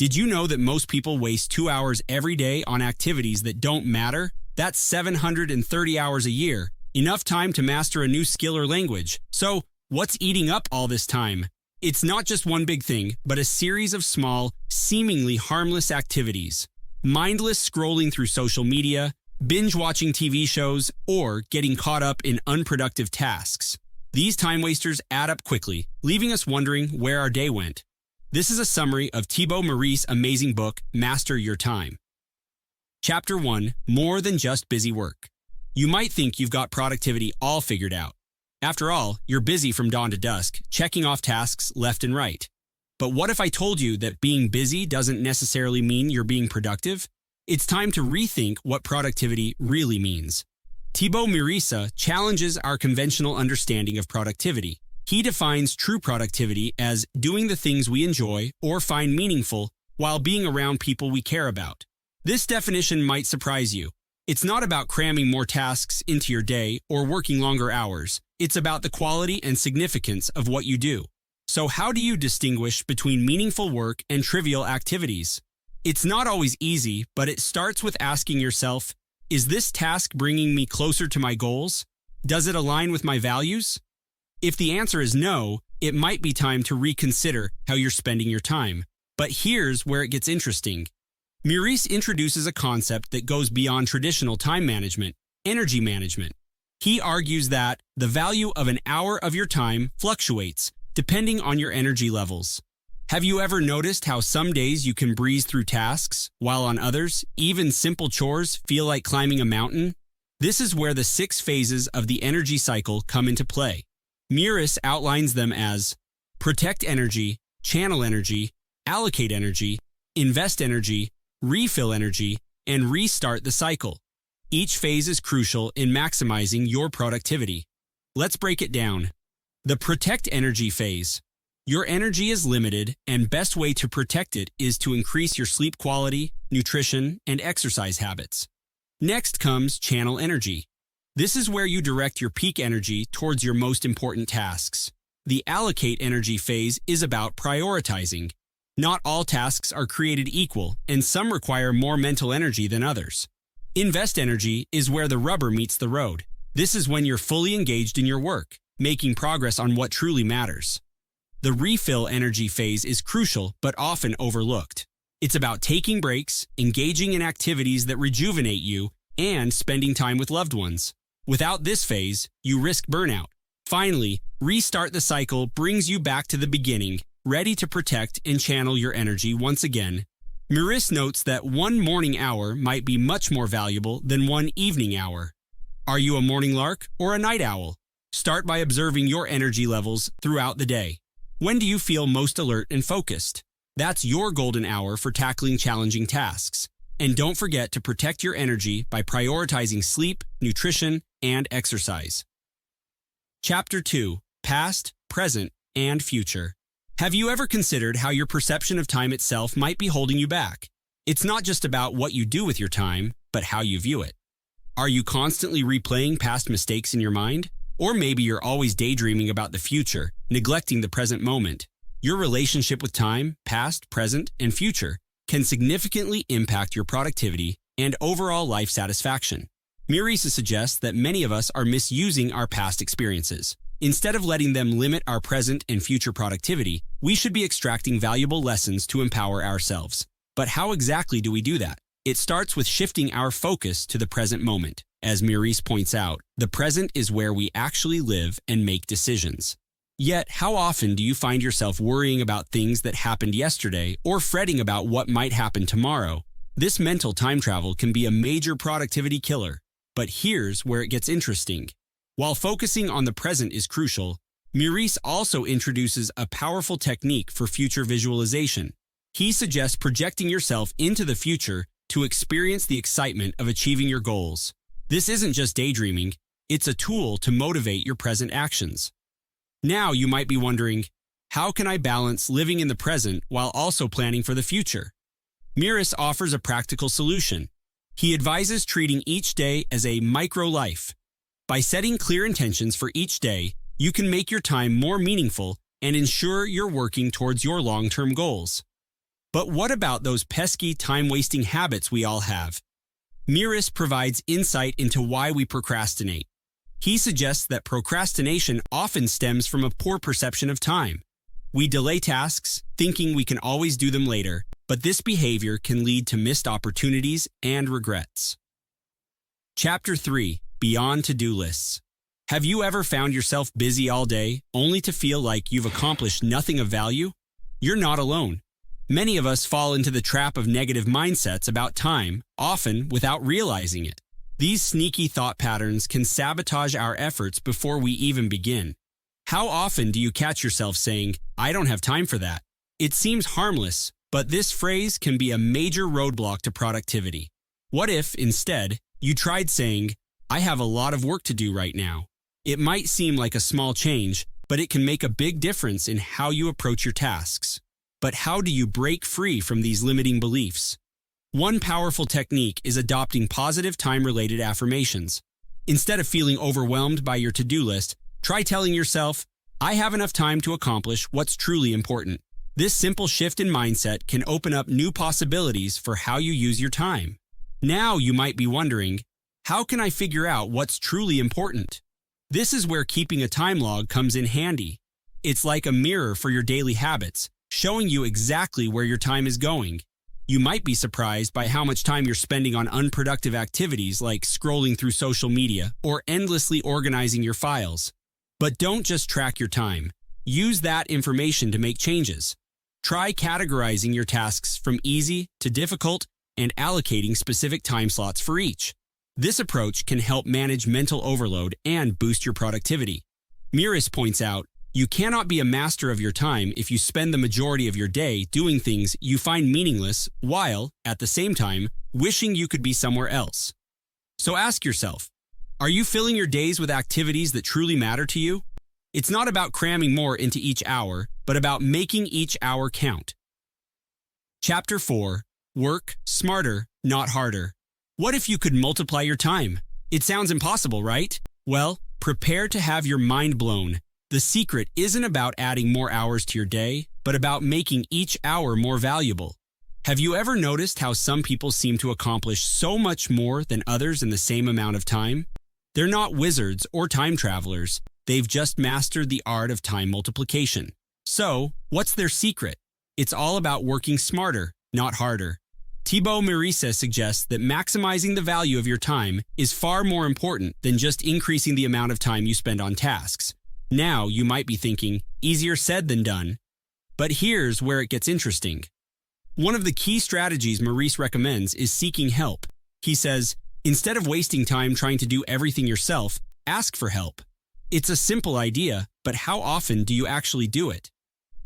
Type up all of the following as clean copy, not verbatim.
Did you know that most people waste 2 hours every day on activities that don't matter? That's 730 hours a year, enough time to master a new skill or language. So, what's eating up all this time? It's not just one big thing, but a series of small, seemingly harmless activities. Mindless scrolling through social media, binge-watching TV shows, or getting caught up in unproductive tasks. These time wasters add up quickly, leaving us wondering where our day went. This is a summary of Thibaut Meurisse's amazing book, Master Your Time. Chapter 1, More Than Just Busy Work. You might think you've got productivity all figured out. After all, you're busy from dawn to dusk, checking off tasks left and right. But what if I told you that being busy doesn't necessarily mean you're being productive? It's time to rethink what productivity really means. Thibaut Meurisse challenges our conventional understanding of productivity. He defines true productivity as doing the things we enjoy or find meaningful while being around people we care about. This definition might surprise you. It's not about cramming more tasks into your day or working longer hours. It's about the quality and significance of what you do. So how do you distinguish between meaningful work and trivial activities? It's not always easy, but it starts with asking yourself, is this task bringing me closer to my goals? Does it align with my values? If the answer is no, it might be time to reconsider how you're spending your time. But here's where it gets interesting. Meurisse introduces a concept that goes beyond traditional time management, energy management. He argues that the value of an hour of your time fluctuates depending on your energy levels. Have you ever noticed how some days you can breeze through tasks, while on others, even simple chores feel like climbing a mountain? This is where the 6 phases of the energy cycle come into play. Meurisse outlines them as protect energy, channel energy, allocate energy, invest energy, refill energy, and restart the cycle. Each phase is crucial in maximizing your productivity. Let's break it down. The protect energy phase. Your energy is limited, and best way to protect it is to increase your sleep quality, nutrition, and exercise habits. Next comes channel energy. This is where you direct your peak energy towards your most important tasks. The allocate energy phase is about prioritizing. Not all tasks are created equal, and some require more mental energy than others. Invest energy is where the rubber meets the road. This is when you're fully engaged in your work, making progress on what truly matters. The refill energy phase is crucial but often overlooked. It's about taking breaks, engaging in activities that rejuvenate you, and spending time with loved ones. Without this phase, you risk burnout. Finally, restart the cycle brings you back to the beginning, ready to protect and channel your energy once again. Meurisse notes that one morning hour might be much more valuable than one evening hour. Are you a morning lark or a night owl? Start by observing your energy levels throughout the day. When do you feel most alert and focused? That's your golden hour for tackling challenging tasks. And don't forget to protect your energy by prioritizing sleep, nutrition, and exercise. Chapter 2, Past, Present, and Future. Have you ever considered how your perception of time itself might be holding you back? It's not just about what you do with your time, but how you view it. Are you constantly replaying past mistakes in your mind? Or maybe you're always daydreaming about the future, neglecting the present moment. Your relationship with time, past, present, and future, can significantly impact your productivity and overall life satisfaction. Meurisse suggests that many of us are misusing our past experiences. Instead of letting them limit our present and future productivity, we should be extracting valuable lessons to empower ourselves. But how exactly do we do that? It starts with shifting our focus to the present moment. As Meurisse points out, the present is where we actually live and make decisions. Yet, how often do you find yourself worrying about things that happened yesterday or fretting about what might happen tomorrow? This mental time travel can be a major productivity killer. But here's where it gets interesting. While focusing on the present is crucial, Meurisse also introduces a powerful technique for future visualization. He suggests projecting yourself into the future to experience the excitement of achieving your goals. This isn't just daydreaming, it's a tool to motivate your present actions. Now you might be wondering, how can I balance living in the present while also planning for the future? Meurisse offers a practical solution. He advises treating each day as a micro-life. By setting clear intentions for each day, you can make your time more meaningful and ensure you're working towards your long-term goals. But what about those pesky time-wasting habits we all have? Meurisse provides insight into why we procrastinate. He suggests that procrastination often stems from a poor perception of time. We delay tasks, thinking we can always do them later, but this behavior can lead to missed opportunities and regrets. Chapter 3: Beyond To-Do Lists. Have you ever found yourself busy all day, only to feel like you've accomplished nothing of value? You're not alone. Many of us fall into the trap of negative mindsets about time, often without realizing it. These sneaky thought patterns can sabotage our efforts before we even begin. How often do you catch yourself saying, "I don't have time for that"? It seems harmless, but this phrase can be a major roadblock to productivity. What if, instead, you tried saying, "I have a lot of work to do right now"? It might seem like a small change, but it can make a big difference in how you approach your tasks. But how do you break free from these limiting beliefs? One powerful technique is adopting positive time-related affirmations. Instead of feeling overwhelmed by your to-do list, try telling yourself, "I have enough time to accomplish what's truly important." This simple shift in mindset can open up new possibilities for how you use your time. Now you might be wondering, how can I figure out what's truly important? This is where keeping a time log comes in handy. It's like a mirror for your daily habits, showing you exactly where your time is going. You might be surprised by how much time you're spending on unproductive activities like scrolling through social media or endlessly organizing your files. But don't just track your time. Use that information to make changes. Try categorizing your tasks from easy to difficult and allocating specific time slots for each. This approach can help manage mental overload and boost your productivity. Meurisse points out, you cannot be a master of your time if you spend the majority of your day doing things you find meaningless while, at the same time, wishing you could be somewhere else. So ask yourself, are you filling your days with activities that truly matter to you? It's not about cramming more into each hour, but about making each hour count. Chapter 4: Work smarter, not harder. What if you could multiply your time? It sounds impossible, right? Well, prepare to have your mind blown. The secret isn't about adding more hours to your day, but about making each hour more valuable. Have you ever noticed how some people seem to accomplish so much more than others in the same amount of time? They're not wizards or time travelers. They've just mastered the art of time multiplication. So, what's their secret? It's all about working smarter, not harder. Thibaut Meurisse suggests that maximizing the value of your time is far more important than just increasing the amount of time you spend on tasks. Now you might be thinking, easier said than done. But here's where it gets interesting. One of the key strategies Meurisse recommends is seeking help. He says, instead of wasting time trying to do everything yourself, ask for help. It's a simple idea, but how often do you actually do it?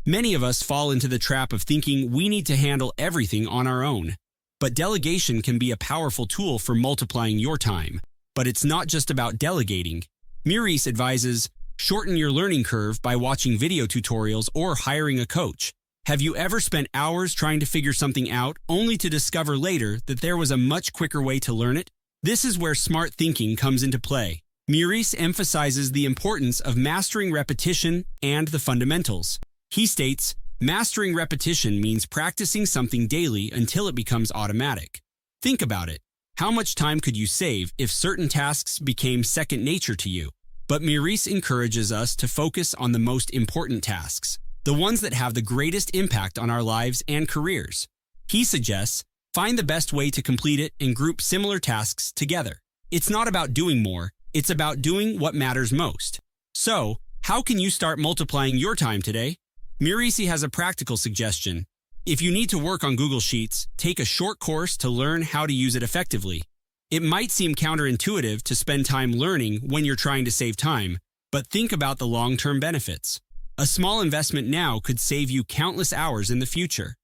Many of us fall into the trap of thinking we need to handle everything on our own. But delegation can be a powerful tool for multiplying your time. But it's not just about delegating. Meurisse advises, shorten your learning curve by watching video tutorials or hiring a coach. Have you ever spent hours trying to figure something out only to discover later that there was a much quicker way to learn it? This is where smart thinking comes into play. Meurisse emphasizes the importance of mastering repetition and the fundamentals. He states, mastering repetition means practicing something daily until it becomes automatic. Think about it. How much time could you save if certain tasks became second nature to you? But Meurisse encourages us to focus on the most important tasks, the ones that have the greatest impact on our lives and careers. He suggests, find the best way to complete it and group similar tasks together. It's not about doing more, it's about doing what matters most. So, how can you start multiplying your time today? Meurisse has a practical suggestion. If you need to work on Google Sheets, take a short course to learn how to use it effectively. It might seem counterintuitive to spend time learning when you're trying to save time, but think about the long-term benefits. A small investment now could save you countless hours in the future.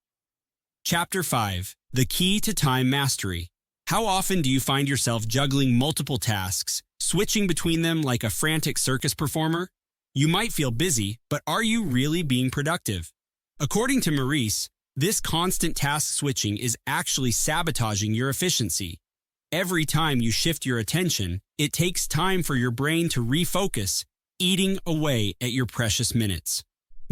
Chapter 5: The Key to Time Mastery. How often do you find yourself juggling multiple tasks, switching between them like a frantic circus performer? You might feel busy, but are you really being productive? According to Meurisse, this constant task switching is actually sabotaging your efficiency. Every time you shift your attention, it takes time for your brain to refocus, eating away at your precious minutes.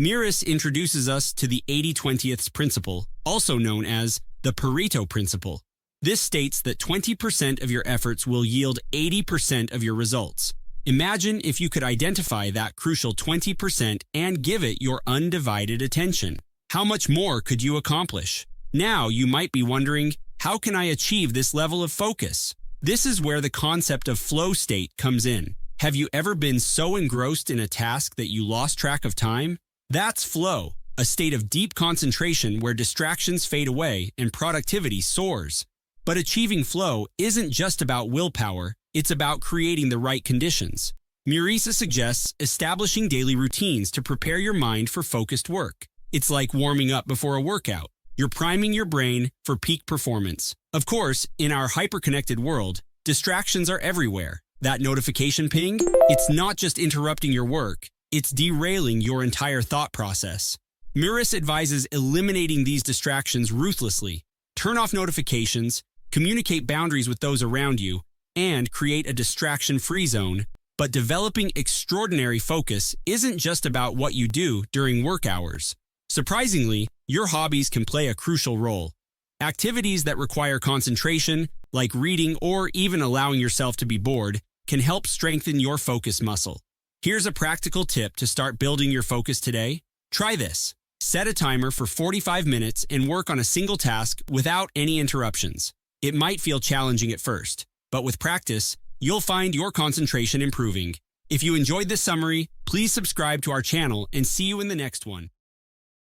Meurisse introduces us to the 80-20th principle, also known as the Pareto principle. This states that 20% of your efforts will yield 80% of your results. Imagine if you could identify that crucial 20% and give it your undivided attention. How much more could you accomplish? Now you might be wondering, how can I achieve this level of focus? This is where the concept of flow state comes in. Have you ever been so engrossed in a task that you lost track of time? That's flow, a state of deep concentration where distractions fade away and productivity soars. But achieving flow isn't just about willpower, it's about creating the right conditions. Meurisse suggests establishing daily routines to prepare your mind for focused work. It's like warming up before a workout. You're priming your brain for peak performance. Of course, in our hyper-connected world, distractions are everywhere. That notification ping, it's not just interrupting your work, it's derailing your entire thought process. Meurisse advises eliminating these distractions ruthlessly. Turn off notifications, communicate boundaries with those around you, and create a distraction-free zone. But developing extraordinary focus isn't just about what you do during work hours. Surprisingly, your hobbies can play a crucial role. Activities that require concentration, like reading or even allowing yourself to be bored, can help strengthen your focus muscle. Here's a practical tip to start building your focus today. Try this. Set a timer for 45 minutes and work on a single task without any interruptions. It might feel challenging at first, but with practice, you'll find your concentration improving. If you enjoyed this summary, please subscribe to our channel and see you in the next one.